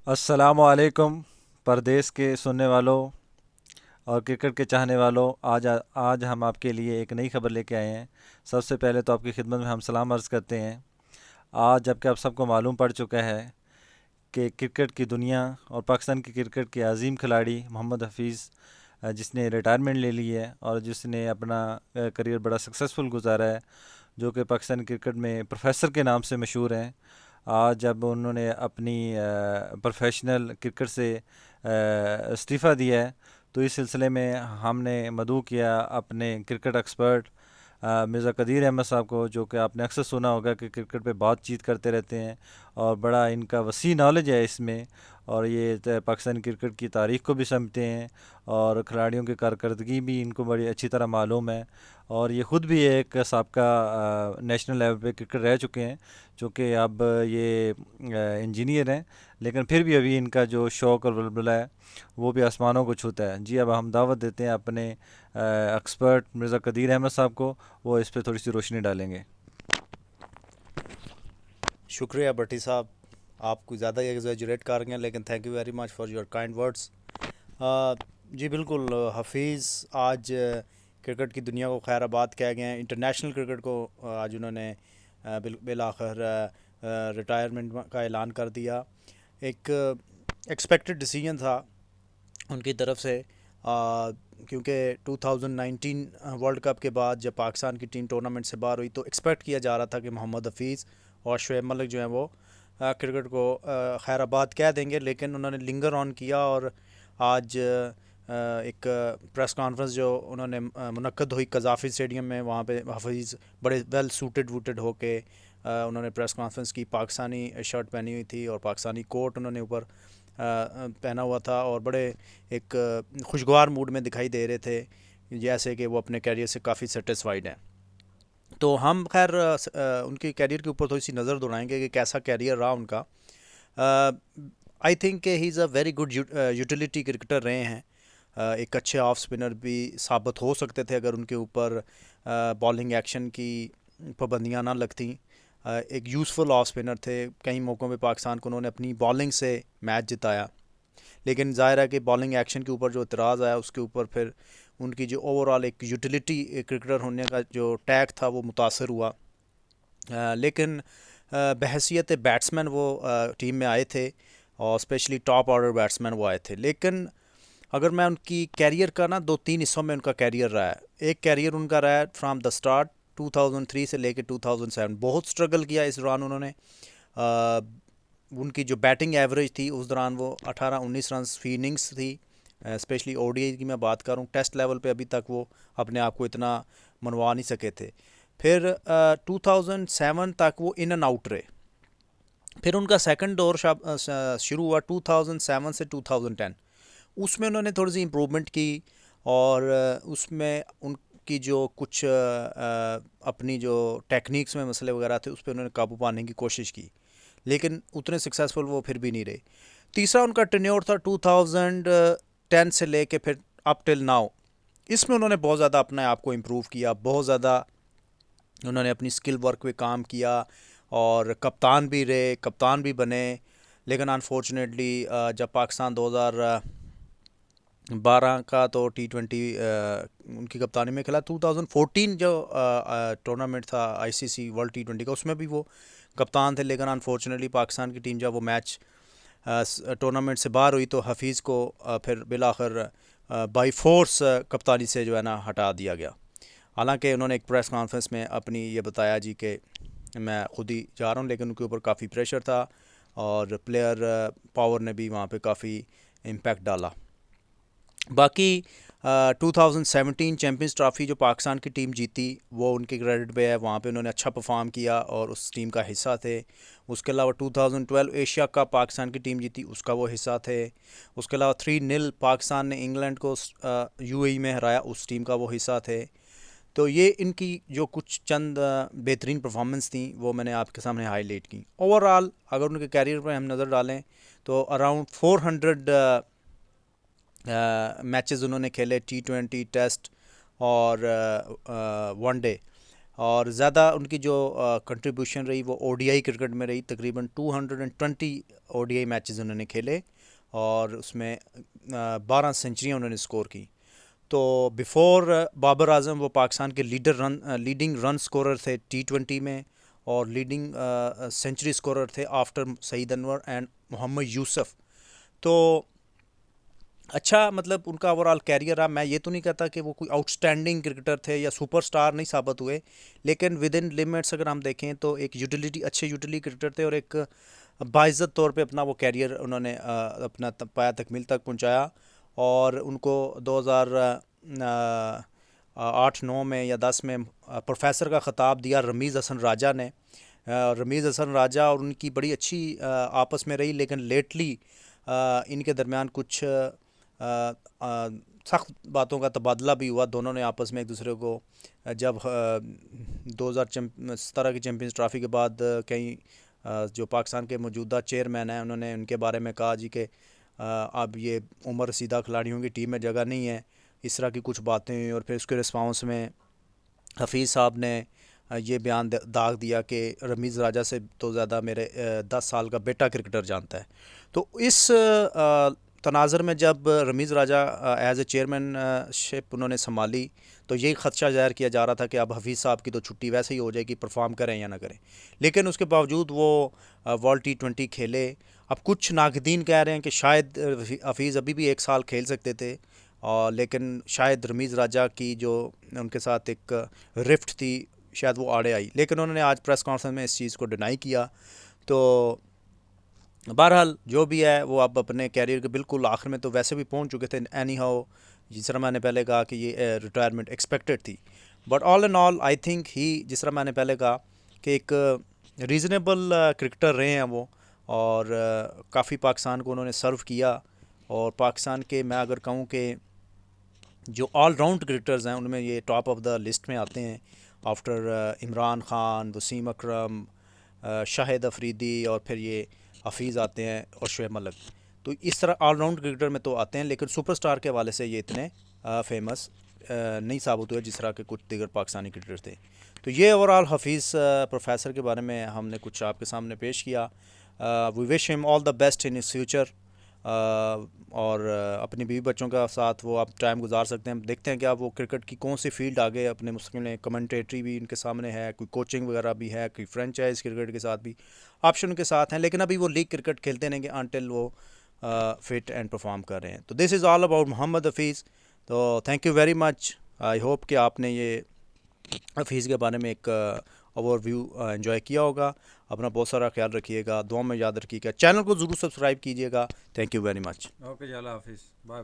अस्सलामुअलैकुम परदेश के सुनने वालों और क्रिकेट के चाहने वालों। आज हम आपके लिए एक नई खबर लेके आए हैं। सबसे पहले तो आपकी खिदमत में हम सलाम अर्ज़ करते हैं। आज जबकि आप सबको मालूम पड़ चुका है कि क्रिकेट की दुनिया और पाकिस्तान की क्रिकेट के अजीम खिलाड़ी मोहम्मद हफीज़, जिसने रिटायरमेंट ले ली है और जिसने अपना करियर बड़ा सक्सेसफुल गुजारा है, जो कि पाकिस्तानी क्रिकेट में प्रोफेसर के नाम से मशहूर हैं। आज जब उन्होंने अपनी प्रोफेशनल क्रिकेट से इस्तीफ़ा दिया है, तो इस सिलसिले में हमने मदऊ किया अपने क्रिकेट एक्सपर्ट मिर्ज़ा कदीर अहमद साहब को, जो कि आपने अक्सर सुना होगा कि क्रिकेट पे बातचीत करते रहते हैं और बड़ा इनका वसी नॉलेज है इसमें। और ये पाकिस्तानी क्रिकेट की तारीख़ को भी समझते हैं और खिलाड़ियों की कारकर्दगी भी इनको बड़ी अच्छी तरह मालूम है। और ये ख़ुद भी एक साबका नेशनल लेवल पे क्रिकेट रह चुके हैं, चूँकि अब ये इंजीनियर हैं, लेकिन फिर भी अभी इनका जो शौक़ और बलबला है वो भी आसमानों को छूता है। जी, अब हम दावत देते हैं अपने एक्सपर्ट मिर्ज़ा कदीर अहमद साहब को, वो इस पे थोड़ी सी रोशनी डालेंगे। शुक्रिया भट्टी साहब। आप कुछ ज़्यादा ही एग्जैजुरेट कर रहे हैं, लेकिन thank you very much for your kind words. जी बिल्कुल, हफीज़ आज क्रिकेट की दुनिया को खैराबाद कह गए हैं। इंटरनेशनल क्रिकेट को आज उन्होंने बिलाखिर रिटायरमेंट का ऐलान कर दिया। एक एक्सपेक्टेड डिसीजन था उनकी तरफ से, क्योंकि 2019 वर्ल्ड कप के बाद जब पाकिस्तान की टीम टूर्नामेंट से बाहर हुई तो एक्सपेक्ट किया जा रहा था कि मोहम्मद हफीज़ और शोएब मलिक जो हैं वो क्रिकेट को खैराबाद कह देंगे, लेकिन उन्होंने लिंगर ऑन किया और आज एक प्रेस कॉन्फ्रेंस जो उन्होंने मुनक्कद हुई कज़ाफ़ी स्टेडियम में, वहाँ पे हफीज़ बड़े वेल सूटेड वूटेड होके उन्होंने प्रेस कॉन्फ्रेंस की। पाकिस्तानी शर्ट पहनी हुई थी और पाकिस्तानी कोट उन्होंने ऊपर पहना हुआ था और बड़े एक खुशगवार मूड में दिखाई दे रहे थे, जैसे कि वो अपने कैरियर से काफ़ी सेटिस्फाइड हैं। तो हम खैर उनके कैरियर के ऊपर थोड़ी सी नज़र दौड़ाएंगे कि कैसा कैरियर रहा उनका। I think he is a very good utility cricketer रहे हैं। एक अच्छे ऑफ स्पिनर भी साबित हो सकते थे अगर उनके ऊपर बॉलिंग एक्शन की पाबंदियाँ ना लगती। एक यूज़फुल ऑफ स्पिनर थे। कई मौक़ों पे पाकिस्तान को उन्होंने अपनी बॉलिंग से मैच जिताया, लेकिन ज़ाहिर है कि बॉलिंग एक्शन के ऊपर जो इतराज़ आया उसके ऊपर फिर उनकी जो ओवरऑल एक यूटिलिटी क्रिकेटर होने का जो टैग था वो मुतासर हुआ। लेकिन बहैसियत बैट्समैन वो टीम में आए थे और स्पेशली टॉप ऑर्डर बैट्समैन वो आए थे। लेकिन अगर मैं उनकी कैरियर का ना दो तीन हिस्सों में उनका कैरियर रहा है। एक कैरियर उनका रहा है फ्राम द स्टार्ट 2003 से लेकर 2007। बहुत स्ट्रगल किया इस दौरान उन्होंने। उनकी जो बैटिंग एवरेज थी उस दौरान वो 18-19 रन फी इनिंग्स थी। स्पेशली ओडीआई की मैं बात करूं, टेस्ट लेवल पे अभी तक वो अपने आप को इतना मनवा नहीं सके थे। फिर 2007 तक वो इन एंड आउट रहे। फिर उनका सेकंड दौर शुरू हुआ 2007 से 2010। उसमें उन्होंने थोड़ी सी इम्प्रूवमेंट की और उसमें उनकी जो कुछ अपनी जो टेक्निक्स में मसले वगैरह थे उस पर उन्होंने काबू पाने की कोशिश की, लेकिन उतने सक्सेसफुल वो फिर भी नहीं रहे। तीसरा उनका टेन्योर था 2010 से लेके फिर अप टिल नाउ। इसमें उन्होंने बहुत ज़्यादा अपने आप को इम्प्रूव किया, बहुत ज़्यादा उन्होंने अपनी स्किल वर्क पे काम किया और कप्तान भी रहे, कप्तान भी बने। लेकिन अनफॉर्चुनेटली जब पाकिस्तान 2012 का तो T20 उनकी कप्तानी में खेला। 2014 जो टूर्नामेंट था आईसीसी वर्ल्ड T20 का, उसमें भी वो कप्तान थे। लेकिन अनफॉर्चुनेटली पाकिस्तान की टीम जब वो मैच टूर्नामेंट से बाहर हुई तो हफीज़ को फिर बिलाखिर बाई फोर्स कप्तानी से जो है ना हटा दिया गया। हालांकि उन्होंने एक प्रेस कॉन्फ्रेंस में अपनी ये बताया जी कि मैं खुद ही जा रहा हूँ, लेकिन उनके ऊपर काफ़ी प्रेशर था और प्लेयर पावर ने भी वहाँ पे काफ़ी इम्पैक्ट डाला। बाकी 2017 चैम्पियंस ट्रॉफ़ी जो पाकिस्तान की टीम जीती वो उनके क्रेडिट पे है। वहाँ पे उन्होंने अच्छा परफॉर्म किया और उस टीम का हिस्सा थे। उसके अलावा 2012 एशिया कप पाकिस्तान की टीम जीती, उसका वो हिस्सा थे। उसके अलावा 3-0 पाकिस्तान ने इंग्लैंड को यूएई में हराया, उस टीम का वो हिस्सा थे। तो ये इनकी जो कुछ चंद बेहतरीन परफॉर्मेंस थी वो मैंने आपके सामने हाईलाइट की। ओवरऑल अगर उनके कैरियर पर हम नज़र डालें तो अराउंड 400 मैचेस उन्होंने खेले, T20 टेस्ट और वनडे। और ज़्यादा उनकी जो कंट्रीब्यूशन रही वो ओडीआई क्रिकेट में रही। तकरीबन 220 ओडीआई मैचेस उन्होंने खेले और उसमें 12 सेंचुरियाँ उन्होंने स्कोर की। तो बिफोर बाबर आजम वो पाकिस्तान के लीडिंग रन स्कोरर थे T20 में, और लीडिंग सेंचुरी स्कोरर थे आफ्टर सईद अनवर एंड मोहम्मद यूसुफ। तो अच्छा, मतलब उनका ओवरऑल कैरियर रहा। मैं ये तो नहीं कहता कि वो कोई आउटस्टैंडिंग क्रिकेटर थे या सुपरस्टार नहीं साबित हुए, लेकिन विद इन लिमिट्स अगर हम देखें तो एक अच्छे यूटिलिटी क्रिकेटर थे और एक बाइज़्ज़त तौर पे अपना वो कैरियर उन्होंने अपना पाया तकमील तक पहुंचाया। और उनको 2008-9 में या 10 में प्रोफेसर का ख़िताब दिया रमीज़ हसन राजा ने। रमीज़ हसन राजा और उनकी बड़ी अच्छी आपस में रही, लेकिन लेटली इनके दरमियान कुछ सख्त बातों का तबादला भी हुआ। दोनों ने आपस में एक दूसरे को जब 2017 की चैम्पियंस ट्रॉफ़ी के बाद कई जो पाकिस्तान के मौजूदा चेयरमैन हैं उन्होंने उनके बारे में कहा जी कि अब ये उम्र रसीदा खिलाड़ियों की टीम में जगह नहीं है, इस तरह की कुछ बातें हुई। और फिर उसके रिस्पांस में हफीज़ साहब ने ये बयान दाग दिया कि रमीज़ राजा से तो ज़्यादा मेरे 10 साल का बेटा क्रिकेटर जानता है। तो इस तनाज़र में जब रमीज़ राजा एज ए चेयरमैन शिप उन्होंने संभाली, तो यही ख़दशा ज़ाहिर किया जा रहा था कि अब हफीज़ साहब की तो छुट्टी वैसे ही हो जाएगी, परफॉर्म करें या ना करें। लेकिन उसके बावजूद वो वर्ल्ड T20 खेले। अब कुछ नाक़दीन कह रहे हैं कि शायद हफीज़ अभी भी 1 साल खेल सकते थे, और लेकिन शायद रमीज़ राजा की जो उनके साथ एक रिफ्ट थी शायद वो आड़े आई। लेकिन उन्होंने आज प्रेस कॉन्फ्रेंस में इस चीज़ को डिनाई किया। तो बहरहाल जो भी है वो अब अपने कैरियर के बिल्कुल आखिर में तो वैसे भी पहुंच चुके थे एनी हाउ, जिस तरह मैंने पहले कहा कि ये रिटायरमेंट एक्सपेक्टेड थी। But all in all I think he, जिस तरह मैंने पहले कहा कि एक रीज़नेबल क्रिकेटर रहे हैं वो, और काफ़ी पाकिस्तान को उन्होंने सर्व किया। और पाकिस्तान के मैं अगर कहूँ कि जो ऑल राउंड क्रिकेटर्स हैं उनमें ये टॉप ऑफ द लिस्ट में आते हैं आफ्टर इमरान खान, वसीम अकरम, शाहिद अफरीदी, और फिर ये हफीज़ आते हैं और शुएब मलिक। तो इस तरह ऑल राउंड क्रिकेटर में तो आते हैं, लेकिन सुपरस्टार के हवाले से ये इतने फेमस नहीं साबित हुए जिस तरह के कुछ दीगर पाकिस्तानी क्रिकेटर थे। तो ये ओवरऑल हफीज़ प्रोफेसर के बारे में हमने कुछ आपके सामने पेश किया। We wish him all the best in his future. और अपनी बीवी बच्चों का साथ वो आप टाइम गुजार सकते हैं। देखते हैं कि आप वो क्रिकेट की कौन सी फील्ड आगे अपने मुस्तकिल में, कमेंटेटरी भी इनके सामने है, कोई कोचिंग वगैरह भी है, कोई फ्रेंचाइज क्रिकेट के साथ भी ऑप्शन उनके साथ हैं। लेकिन अभी वो लीग क्रिकेट खेलते रहेंगे अनटिल वो फिट एंड परफॉर्म कर रहे हैं। तो this is all about Mohammad Hafeez. तो thank you very much. I hope कि आपने ये हफीज़ के बारे में एक ओवरव्यू एंजॉय किया होगा। अपना बहुत सारा ख्याल रखिएगा, दुआ में याद रखिएगा, चैनल को ज़रूर सब्सक्राइब कीजिएगा। Thank you very much. Okay जी, अल्लाह हाफिज़, बाय।